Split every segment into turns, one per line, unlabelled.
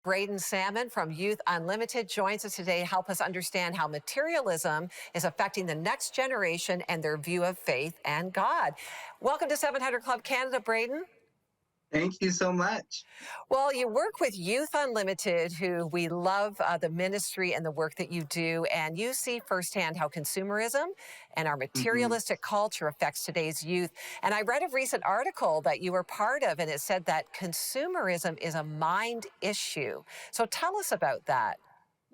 Brayden Salmon from Youth Unlimited joins us today to help us understand how materialism is affecting the next generation and their view of faith and God. Welcome to 700 Club Canada, Brayden.
Thank you so much.
Well, you work with Youth Unlimited, who we love the ministry and the work that you do, and you see firsthand how consumerism and our
hmm
materialistic culture affects today's youth. And I read a recent article that you were part of, and it said that consumerism is a mind issue. So tell us about that.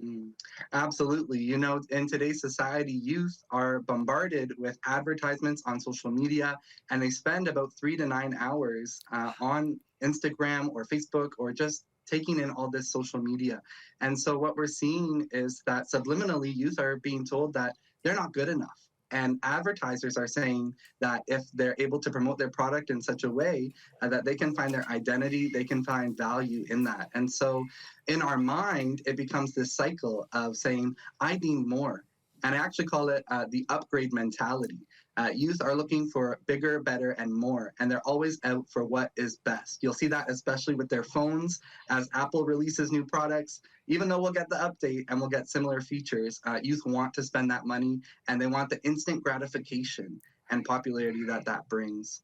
Mm, Absolutely. In today's society, youth are bombarded with advertisements on social media, and they spend about 3 to 9 hours on Instagram or Facebook or just taking in all this social media. And so, what we're seeing is that subliminally, youth are being told that they're not good enough. And advertisers are saying that if they're able to promote their product in such a way that they can find their identity, they can find value in that. And so, in our mind, it becomes this cycle of saying, I need more. And I actually call it the upgrade mentality. Youth are looking for bigger, better, and more, and they're always out for what is best. You'll see that especially with their phones as Apple releases new products. Even though we'll get the update and we'll get similar features, youth want to spend that money and they want the instant gratification and popularity that that brings.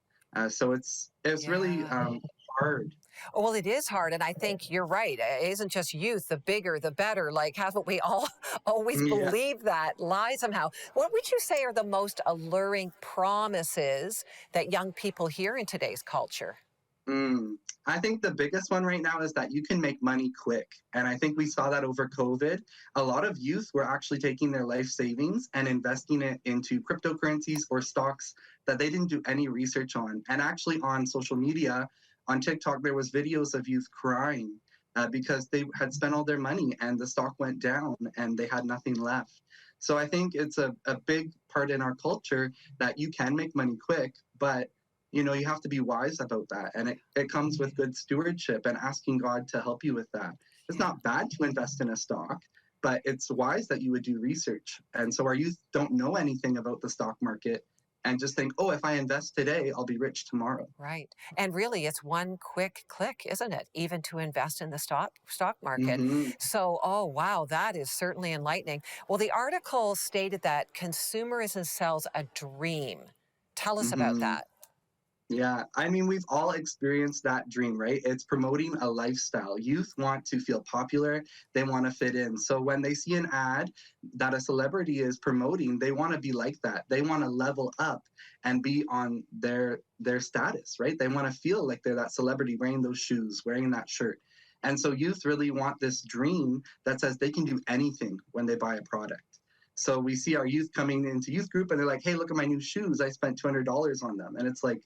So it's really
Yeah.
hard.
Oh, well, it is hard. And I think you're right. It isn't just youth, the bigger, the better. Like, haven't we all always
Yeah.
believed that lie somehow? What would you say are the most alluring promises that young people hear in today's culture?
Mm. I think the biggest one right now is that you can make money quick. And I think we saw that over COVID. A lot of youth were actually taking their life savings and investing it into cryptocurrencies or stocks that they didn't do any research on. And actually on social media, on TikTok, there was videos of youth crying because they had spent all their money and the stock went down and they had nothing left. So I think it's a big part in our culture that you can make money quick, but you have to be wise about that. And it comes with good stewardship and asking God to help you with that. It's
Yeah.
not bad to invest in a stock, but it's wise that you would do research. And so our youth don't know anything about the stock market and just think, oh, if I invest today, I'll be rich tomorrow.
Right. And really, it's one quick click, isn't it? Even to invest in the stock market.
hmm
So, oh, wow, that is certainly enlightening. Well, the article stated that consumerism sells a dream. Tell us about
hmm
that.
Yeah, I mean, we've all experienced that dream, right? It's promoting a lifestyle. Youth want to feel popular, they want to fit in. So when they see an ad that a celebrity is promoting, they want to be like that. They want to level up and be on their status, right? They want to feel like they're that celebrity wearing those shoes, wearing that shirt. And so youth really want this dream that says they can do anything when they buy a product. So we see our youth coming into youth group and they're like, hey, look at my new shoes. I spent $200 on them. And it's like,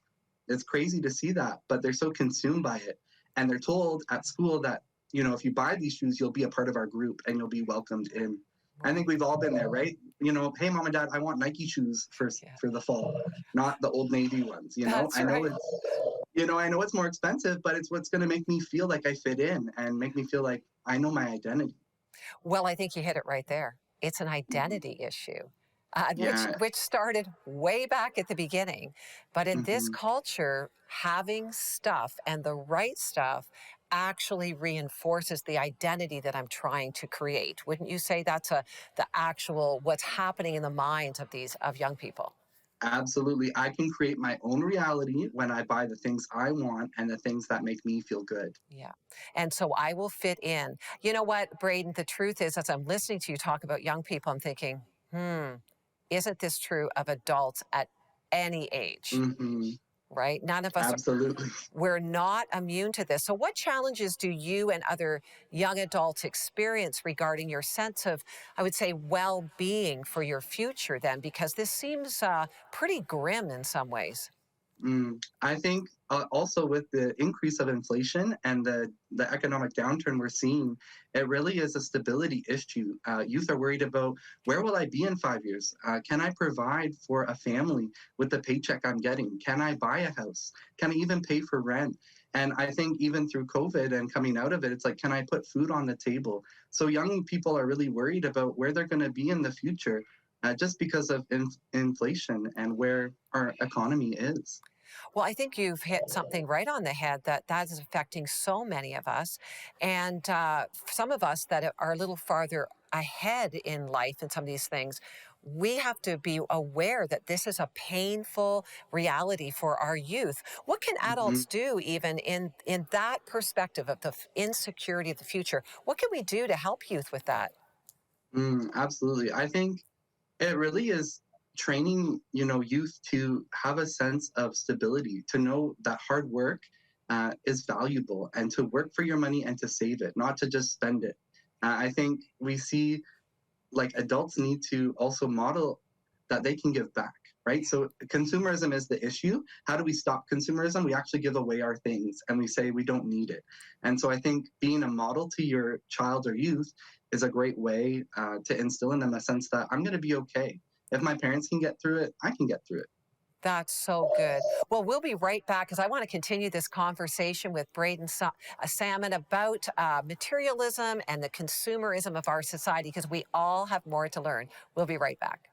it's crazy to see that, but they're so consumed by it. And they're told at school that, if you buy these shoes, you'll be a part of our group and you'll be welcomed in. I think
Right.
we've all been there, right? Hey, mom and dad, I want Nike shoes for
Yeah.
for the fall, not the Old Navy ones.
That's
I know
right.
it's more expensive, but it's what's going to make me feel like I fit in and make me feel like I know my identity.
Well, I think you hit it right there. It's an
hmm
identity issue, which
Yeah.
which started way back at the beginning. But in this
hmm
culture, having stuff and the right stuff actually reinforces the identity that I'm trying to create. Wouldn't you say that's the actual what's happening in the minds of these of young people?
Absolutely. I can create my own reality when I buy the things I want and the things that make me feel good.
Yeah. And so I will fit in. You know what, Braden, the truth is, as I'm listening to you talk about young people, I'm thinking, isn't this true of adults at any age,
hmm
right? None of us,
Absolutely.
we're not immune to this. So, what challenges do you and other young adults experience regarding your sense of, I would say, well being for your future then? Because this seems pretty grim in some ways.
I think also with the increase of inflation and the economic downturn we're seeing, it really is a stability issue. Youth are worried about where will I be in 5 years? Can I provide for a family with the paycheck I'm getting? Can I buy a house? Can I even pay for rent? And I think even through COVID and coming out of it, it's like, can I put food on the table? So young people are really worried about where they're going to be in the future just because of inflation and where our economy is.
Well, I think you've hit something right on the head that that is affecting so many of us. And some of us that are a little farther ahead in life and some of these things, we have to be aware that this is a painful reality for our youth. What can
Hmm.
adults do even in that perspective of the insecurity of the future? What can we do to help youth with that?
Absolutely. I think it really is training, youth to have a sense of stability, to know that hard work is valuable, and to work for your money and to save it, not to just spend it. I think we see like adults need to also model that they can give back, right? So consumerism is the issue. How do we stop consumerism? We actually give away our things and we say we don't need it. And so I think being a model to your child or youth is a great way to instill in them a sense that I'm going to be okay. If my parents can get through it, I can get through it.
That's so good. Well, we'll be right back because I want to continue this conversation with Salmon about materialism and the consumerism of our society because we all have more to learn. We'll be right back.